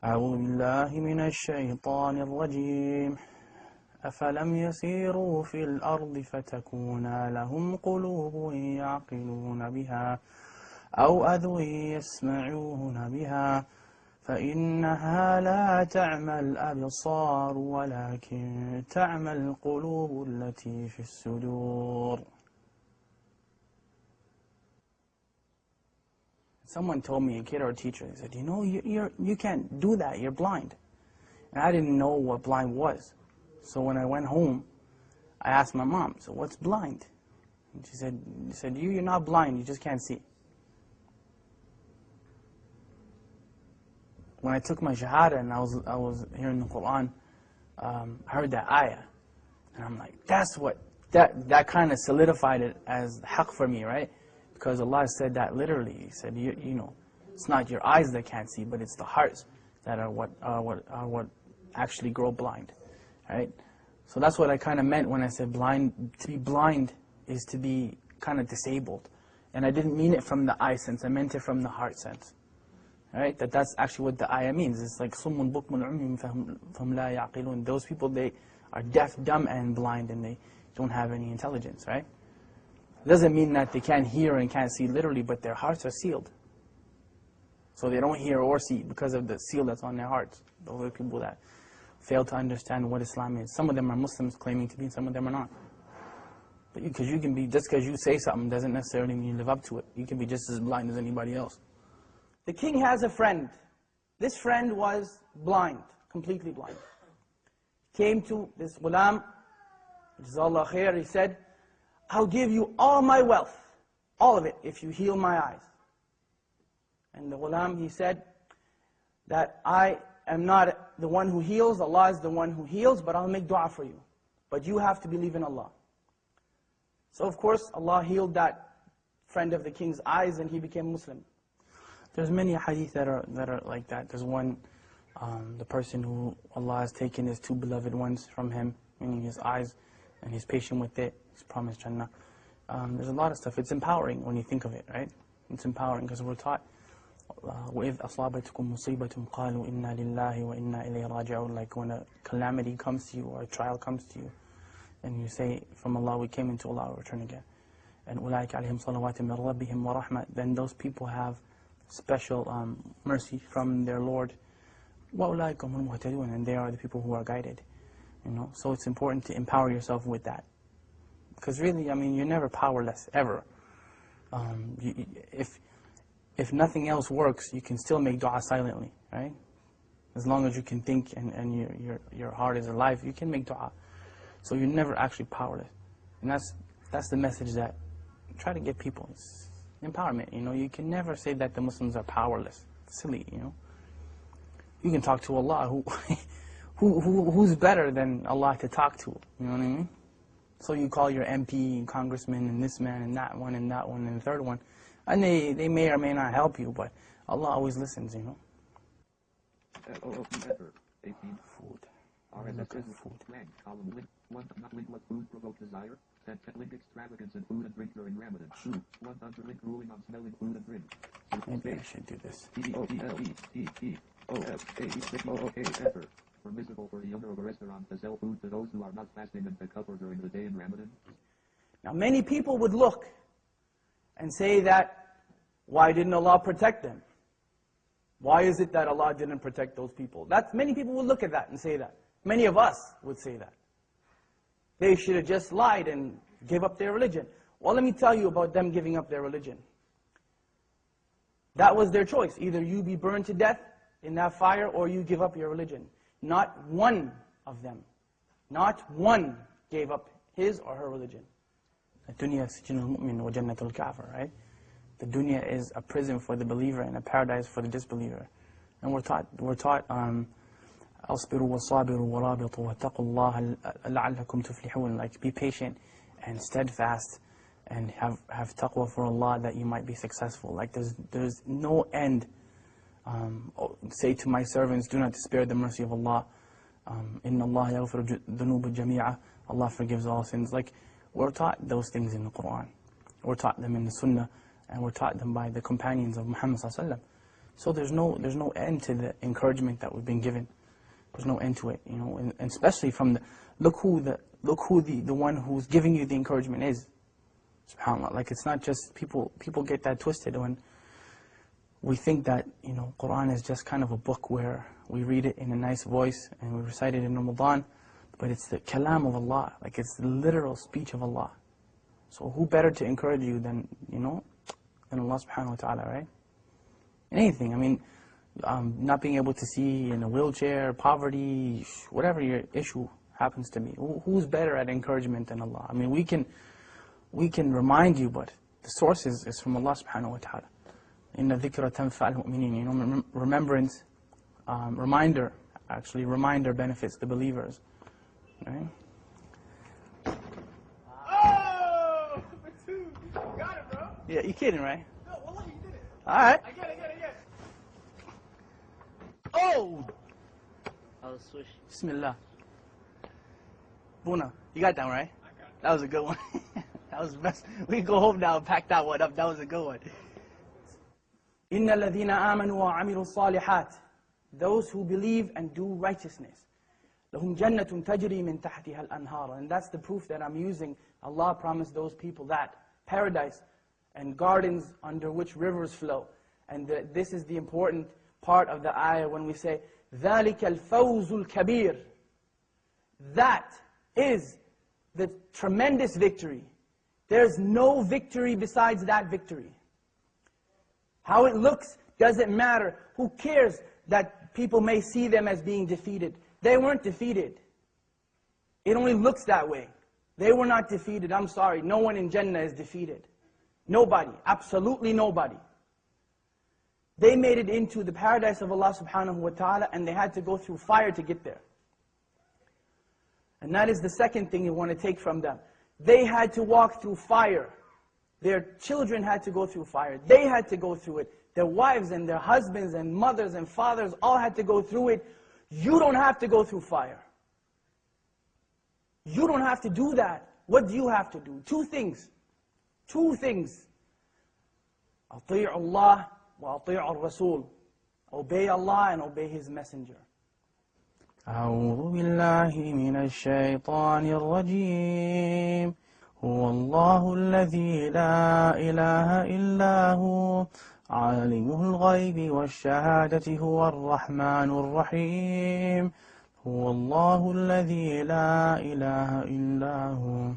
أعوذ بالله من الشيطان الرجيم أفلم يسيروا في الأرض فتكون لهم قلوب يعقلون بها أو أذن يسمعون بها فإنها لا تعمى الأبصار ولكن تعمى القلوب التي في الصدور. Someone told me, a kid or a teacher, they said, you know, you can't do that, you're blind. And I didn't know what blind was. So when I went home, I asked my mom, so what's blind? And she said, you're not blind, you just can't see. When I took my shahada and I was hearing the Quran, I heard that ayah. And I'm like, that kind of solidified it as haqq for me, right? Because Allah said that literally. He said, you know, it's not your eyes that can't see, but it's the hearts that are what actually grow blind, right? So that's what I kind of meant when I said blind. To be blind is to be kind of disabled. And I didn't mean it from the eye sense, I meant it from the heart sense. Right? That's actually what the ayah means. It's like summun bukmun umyun fahum la yaqilun. Those people, they are deaf, dumb, and blind, and they don't have any intelligence, right? It doesn't mean that they can't hear and can't see literally, but their hearts are sealed. So they don't hear or see because of the seal that's on their hearts. Those are the people that fail to understand what Islam is. Some of them are Muslims claiming to be, and some of them are not. But because you can be, just because you say something doesn't necessarily mean you live up to it. You can be just as blind as anybody else. The king has a friend. This friend was blind, completely blind. Came to this ghulam, Jazakallah khair, he said, I'll give you all my wealth, all of it, if you heal my eyes. And the ghulam, he said, that I am not the one who heals, Allah is the one who heals, but I'll make dua for you. But you have to believe in Allah. So of course, Allah healed that friend of the king's eyes and he became Muslim. There's many hadith that are like that. There's one, the person who Allah has taken his two beloved ones from him, meaning his eyes, and he's patient with it, he's promised Jannah. There's a lot of stuff. It's empowering when you think of it, right? It's empowering because we're taught, وَإِذْ أَصَابَتْكُمْ مُصِيبَةٌ قَالُوا إِنَّا لِلَّهِ وَإِنَّا إِلَيْهِ رَاجِعُونَ. Like when a calamity comes to you or a trial comes to you, and you say, from Allah we came, into Allah we return again. And أُولَٰئِكَ عَلَيْهِمْ صَلَوَاتٍ مِّن رَبِّهِمْ وَرَحْمَةٍ. Then those people have special mercy from their Lord. وَأُولَٰئِكَ هُمُ الْمُهْتَدُونَ. And they are the people who are guided. You know, so it's important to empower yourself with that. Because really, I mean, you're never powerless, ever. If nothing else works, you can still make dua silently, right? As long as you can think and your heart is alive, you can make dua. So you're never actually powerless. And that's the message that I try to give people. It's empowerment, you know. You can never say that the Muslims are powerless. It's silly, you know. You can talk to Allah, who's better than Allah to talk to, you know what I mean? So you call your MP and congressman and this man and that one and the third one, and they may or may not help you, but Allah always listens, you know. Food. Look at food. What food provoke desire? Link extravagance in food and drink during Ramadan. 1 link ruling on smelling food and drink. Maybe I should do this. Permissible for the owner of a restaurant to sell food to those who are not fasting and pick up or during the day in Ramadan. Now many people would look and say that, why didn't Allah protect them? Why is it that Allah didn't protect those people? Many people would look at that and say that. Many of us would say that. They should have just lied and gave up their religion. Well, let me tell you about them giving up their religion. That was their choice. Either you be burned to death in that fire or you give up your religion. Not one of them, not one gave up his or her religion. The right? The dunya is a prison for the believer and a paradise for the disbeliever. And we're taught أصبروا وصابروا ورابطوا واتقوا الله لعلكم تفلحون. Like, be patient and steadfast and have taqwa for Allah that you might be successful. Like, there's no end. Say to my servants, do not despair the mercy of Allah. Inna Allah yaghfiru dhunuba jami'a. Allah forgives all sins. Like, we're taught those things in the Quran. We're taught them in the Sunnah, and we're taught them by the companions of Muhammad sallallahu alaihi wasallam. So there's no end to the encouragement that we've been given. There's no end to it, you know, and especially from look who the one who's giving you the encouragement is. SubhanAllah. Like, it's not just people get that twisted when we think that, you know, Quran is just kind of a book where we read it in a nice voice and we recite it in Ramadan, but it's the kalam of Allah, like it's the literal speech of Allah. So who better to encourage you than, you know, than Allah subhanahu wa ta'ala, right? Anything, I mean, not being able to see in a wheelchair, poverty, whatever your issue happens to be. Who's better at encouragement than Allah? I mean, we can remind you, but the source is from Allah subhanahu wa ta'ala. Inna dhikra tanfa'al mu'minin. You know, remembrance, reminder benefits the believers. Right? Oh! For two! You got it, bro! Yeah, you kidding, right? No, wallah, you did it. Alright. I get it. Oh! I'll switch. Bismillah. Buna, you got that one, right? I got it. That was a good one. That was the best. We can go home now and pack that one up. That was a good one. إِنَّ الَّذِينَ آمَنُوا وَعَمِلُوا الصَّالِحَاتِ. Those who believe and do righteousness. لَهُمْ جَنَّةٌ تَجْرِي مِنْ تَحْتِهَا الْأَنْهَارُ. And that's the proof that I'm using. Allah promised those people that. Paradise and gardens under which rivers flow. And this is the important part of the ayah when we say, ذَلِكَ الْفَوْزُ الْكَبِيرُ. That is the tremendous victory. There's no victory besides that victory. How it looks doesn't matter. Who cares that people may see them as being defeated? They weren't defeated. It only looks that way. They were not defeated. I'm sorry. No one in Jannah is defeated. Nobody. Absolutely nobody. They made it into the paradise of Allah subhanahu wa ta'ala, and they had to go through fire to get there. And that is the second thing you want to take from them. They had to walk through fire. Their children had to go through fire. They had to go through it. Their wives and their husbands and mothers and fathers all had to go through it. You don't have to go through fire. You don't have to do that. What do you have to do? Two things. Two things. أطيعوا الله وأطيعوا الرسول. Obey Allah and obey His Messenger. أعوذ بالله من الشيطان الرجيم هو الله الذي لا إله إلا هو عالم الغيب والشهادة هو الرحمن الرحيم هو الله الذي لا إله إلا هو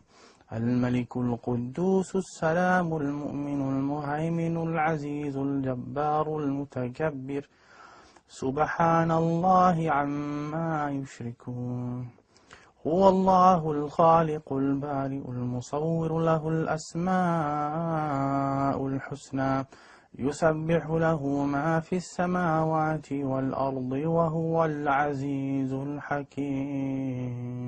الملك القدوس السلام المؤمن المهيمن العزيز الجبار المتكبر سبحان الله عما يشركون هو الله الخالق البارئ المصور له الأسماء الحسنى يسبح له ما في السماوات والأرض وهو العزيز الحكيم